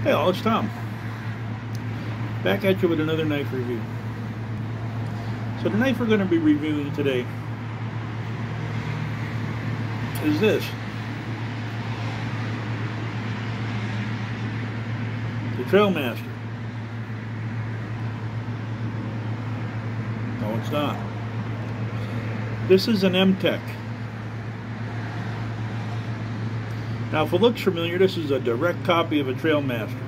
Hey all, it's Tom. Back at you with another knife review. So the knife we're going to be reviewing today is this. The Trailmaster. No, it's not. This is an mtech. Now, if it looks familiar, this is a direct copy of a Trailmaster.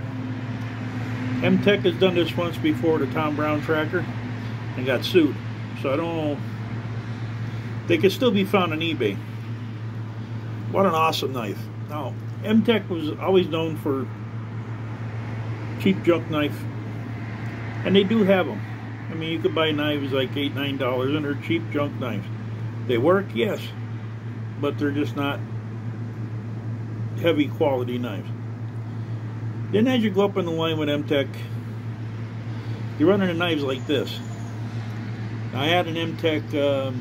mtech has done this once before, the Tom Brown tracker, and got sued. So I don't know. They could still be found on eBay. What an awesome knife. Now, mtech was always known for cheap junk knife, and they do have them. I mean, you could buy knives like $8, $9, and they're cheap junk knives. They work, yes, but they're just not heavy quality knives. Then as you go up in the line with mtech, you're running into knives like this. Now, I had an mtech, I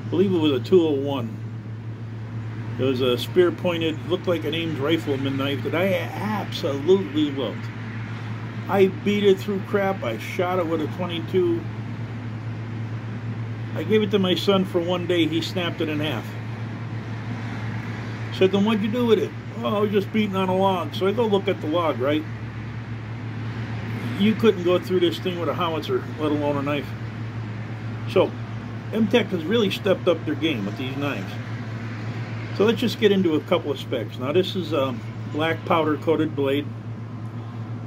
believe it was a 201. It was a spear pointed, looked like an Ames rifleman knife that I absolutely loved. I beat it through crap. I shot it with a 22. I gave it to my son for one day. He snapped it in half. Said, then what'd you do with it? Oh, I was just beating on a log. So I go look at the log, right? You couldn't go through this thing with a howitzer, let alone a knife. So mtech has really stepped up their game with these knives. So let's just get into a couple of specs. Now, this is a black powder coated blade.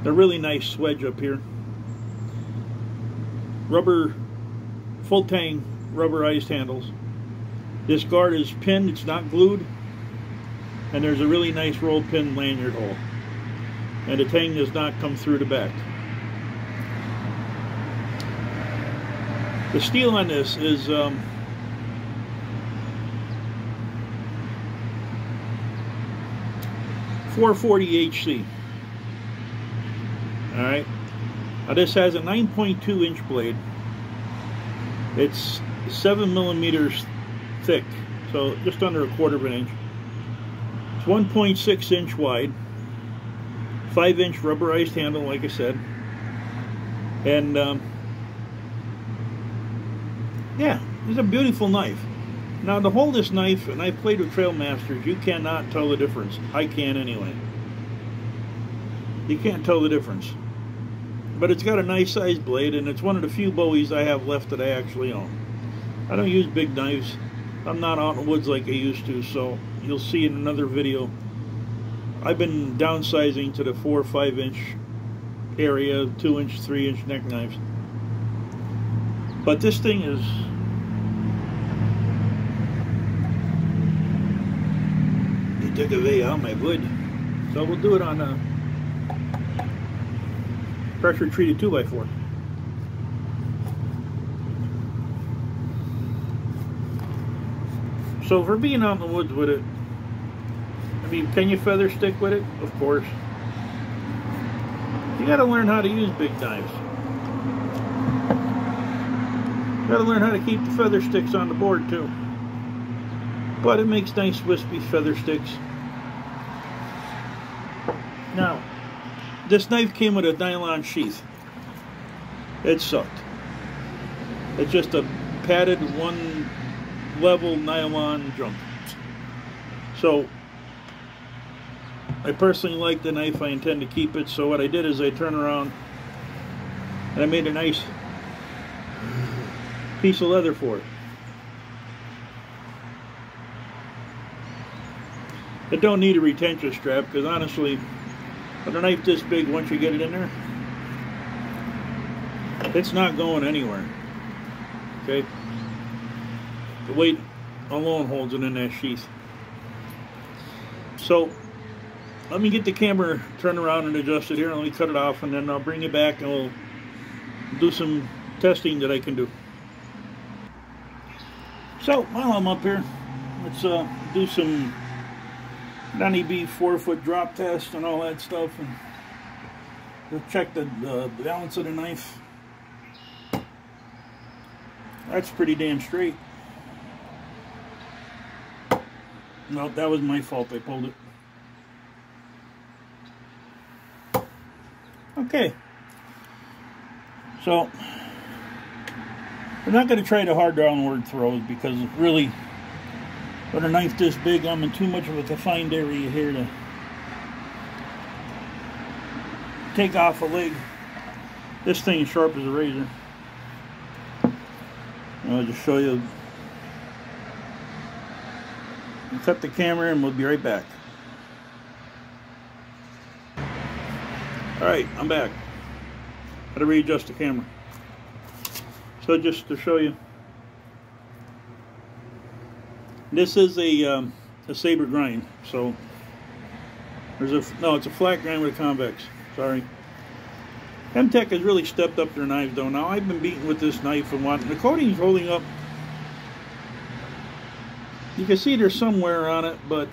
They're really nice swedge up here. Rubber, full tang rubberized handles. This guard is pinned, it's not glued. And there's a really nice roll pin lanyard hole. And the tang does not come through the back. The steel on this is .440 HC. Alright. Now this has a 9.2 inch blade. It's 7 millimeters thick, so just under a quarter of an inch. It's 1.6 inch wide, 5 inch rubberized handle, like I said. And yeah, it's a beautiful knife. Now, to hold this knife, and I've played with Trailmasters, you cannot tell the difference. I can anyway. You can't tell the difference. But it's got a nice sized blade, and it's one of the few Bowies I have left that I actually own. I don't use big knives. I'm not out in the woods like I used to, so you'll see in another video. I've been downsizing to the 4 or 5 inch area, 2 inch, 3 inch neck knives. But this thing is... took a way out my wood, so we'll do it on a pressure treated 2x4. So for being out in the woods with it, I mean, can you feather stick with it? Of course. You got to learn how to use big knives. You got to learn how to keep the feather sticks on the board too. But it makes nice wispy feather sticks. Now, this knife came with a nylon sheath. It sucked. It's just a padded one level nylon junk. So, I personally like the knife. I intend to keep it. So what I did is I turned around and I made a nice piece of leather for it. It don't need a retention strap, because honestly, with a knife this big, once you get it in there, it's not going anywhere. Okay? The weight alone holds it in that sheath. So, let me get the camera turned around and adjusted here, and let me cut it off, and then I'll bring it back and we'll do some testing that I can do. So, while I'm up here, let's do some Donnie B 4-foot drop test and all that stuff, and we'll check the balance of the knife. That's pretty damn straight. No, that was my fault. I pulled it. Okay. So, I'm not going to try to hard downward throws because really, with a knife this big, I'm in too much of a confined area here to take off a leg. This thing is sharp as a razor. I'll just show you. I'll cut the camera and we'll be right back. Alright, I'm back. Had to readjust the camera. So just to show you, this is a saber grind. So there's it's a flat grind with a convex. Sorry. Mtech has really stepped up their knives though. Now I've been beating with this knife and whatnot. The coating's holding up. You can see there's some wear on it, but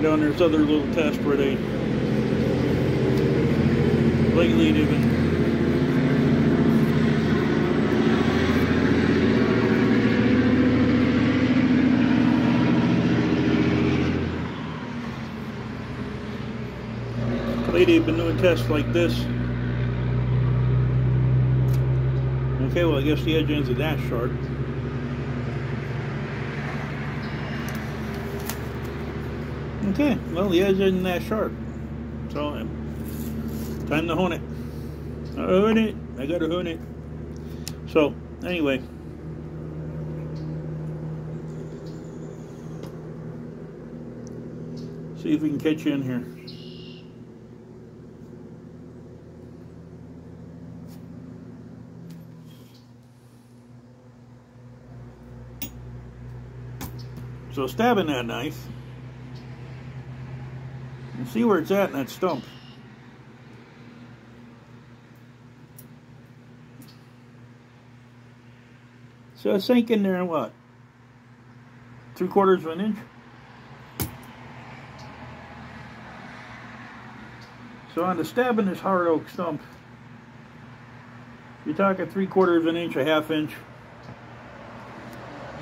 down there's other little tests where they lately they've been doing tests like this. Okay, well I guess the edge ends are that sharp. Okay, well the edge isn't that sharp. So time to hone it. I gotta hone it. So anyway. See if we can catch you in here. So stabbing that knife, and see where it's at in that stump. So it's sank in there in what? 3/4 of an inch? So on the stabbing this hard oak stump, you're talking 3/4 of an inch, a half inch.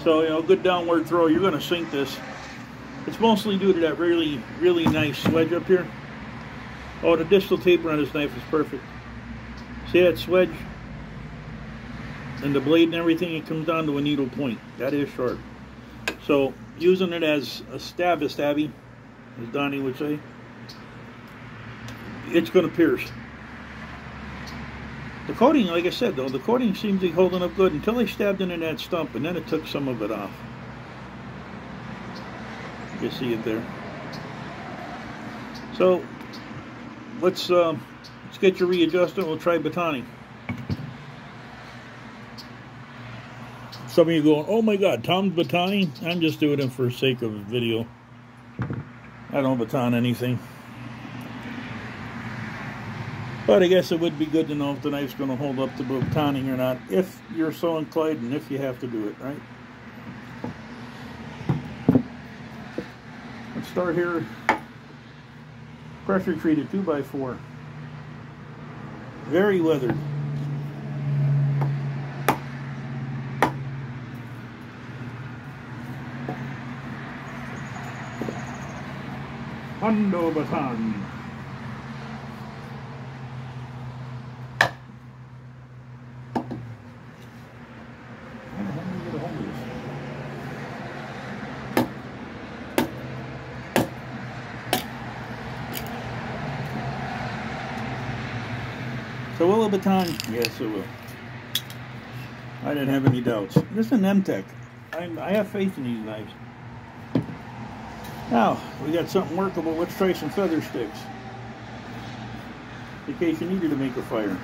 So, you know, good downward throw, you're going to sink this. It's mostly due to that really, really nice swedge up here. Oh, the distal taper on this knife is perfect. See that swedge? And the blade and everything, it comes down to a needle point. That is sharp. So, using it as a stabby, as Donnie would say, it's going to pierce. The coating, like I said though, the coating seems to be holding up good until they stabbed into that stump, and then it took some of it off. You can see it there. So let's get you readjusted. We'll try batoning. Some of you going, "Oh my God, Tom's batoning." I'm just doing it for the sake of video. I don't baton anything. But I guess it would be good to know if the knife's going to hold up to batoning or not, if you're so inclined and if you have to do it, right? Let's start here. Pressure treated 2x4. Very weathered. Hondo baton. So will it baton? Yes, it will. I didn't have any doubts. This is an mtech. I have faith in these knives. Now, we got something workable. Let's try some feather sticks. In case you needed to make a fire.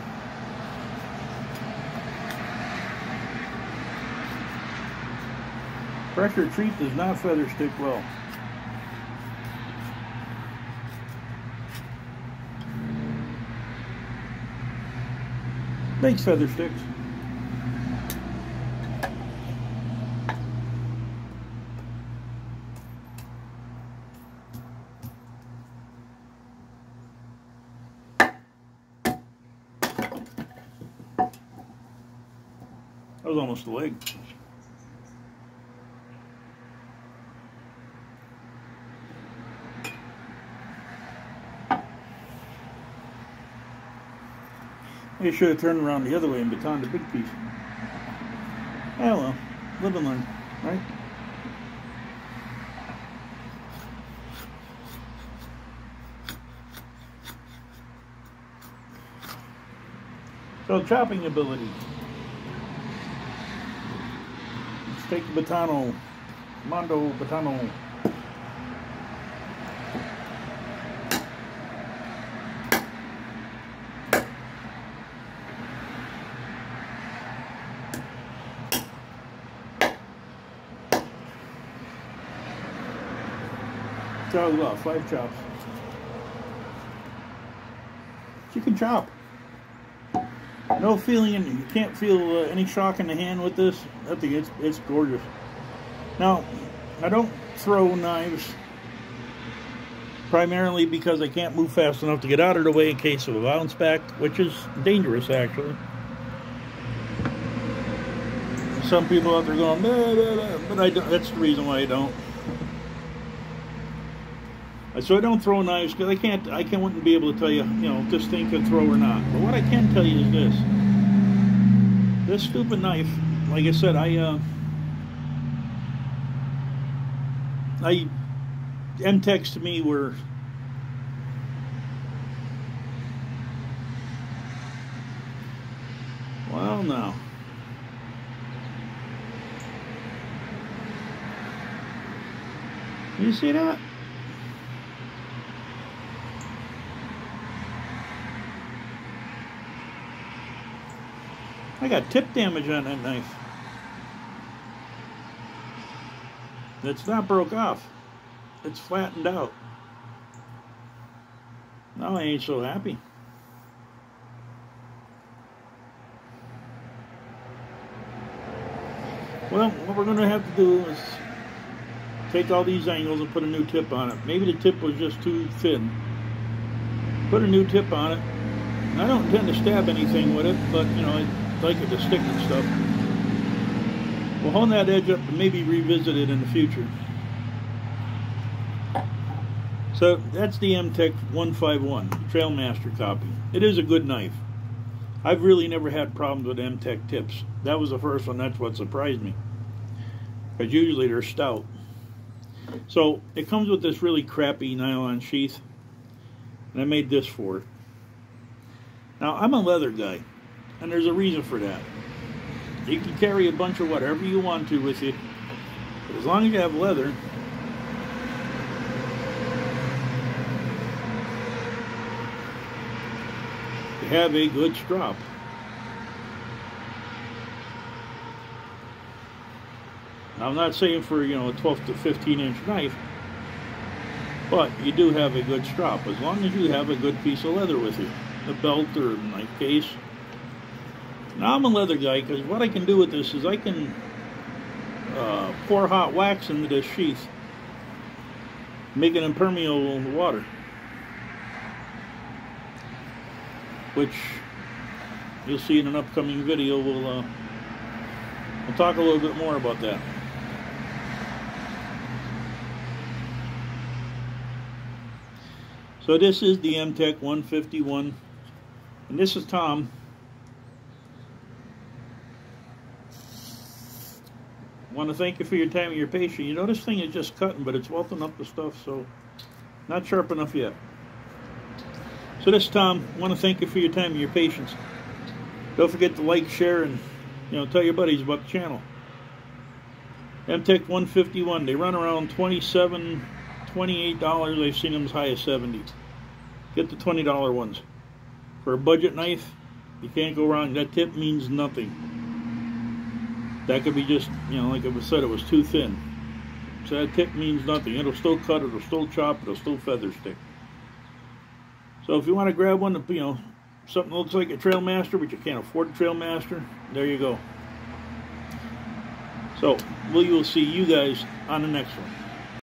Pressure treat does not feather stick well. Makes feather sticks. was almost a leg. You should have turned around the other way and batoned the big piece. Yeah, well, live and learn, right? So, chopping ability. Let's take the batano. Mondo batano. That was about 5 chops. You can chop. No feeling, you can't feel any shock in the hand with this. I think it's gorgeous. Now, I don't throw knives primarily because I can't move fast enough to get out of the way in case of a bounce back, which is dangerous actually. Some people out there going, blah, blah, blah, but I don't, that's the reason why I don't. So I don't throw knives because I wouldn't be able to tell you, if this thing can throw or not. But what I can tell you is this. This stupid knife, like I said, mtechs to me were well now. You see that? I got tip damage on that knife. It's not broke off. It's flattened out. Now I ain't so happy. Well, what we're going to have to do is take all these angles and put a new tip on it. Maybe the tip was just too thin. Put a new tip on it. I don't intend to stab anything with it, but, I like it to stick and stuff. We'll hone that edge up and maybe revisit it in the future. So that's the mtech 151 Trailmaster copy. It is a good knife. I've really never had problems with mtech tips. That was the first one. That's what surprised me, because usually they're stout. So it comes with this really crappy nylon sheath, and I made this for it. Now I'm a leather guy, and there's a reason for that. You can carry a bunch of whatever you want to with you, but as long as you have leather, you have a good strop. Now, I'm not saying for, a 12 to 15 inch knife, but you do have a good strop as long as you have a good piece of leather with you, a belt or a knife case. Now I'm a leather guy because what I can do with this is I can pour hot wax into this sheath, make it impermeable to water, which you'll see in an upcoming video. We'll talk a little bit more about that. So this is the mtech 151, and this is Tom. I want to thank you for your time and your patience. This thing is just cutting, but it's welting up the stuff, so not sharp enough yet. So this is Tom. I want to thank you for your time and your patience. Don't forget to like, share, and tell your buddies about the channel. mtech 151. They run around $27, $28. I've seen them as high as $70. Get the $20 ones. For a budget knife, you can't go wrong. That tip means nothing. That could be just, like I said, it was too thin. So that tip means nothing. It'll still cut, it'll still chop, it'll still feather stick. So if you want to grab one, something that looks like a Trailmaster, but you can't afford a Trailmaster, there you go. So we will see you guys on the next one.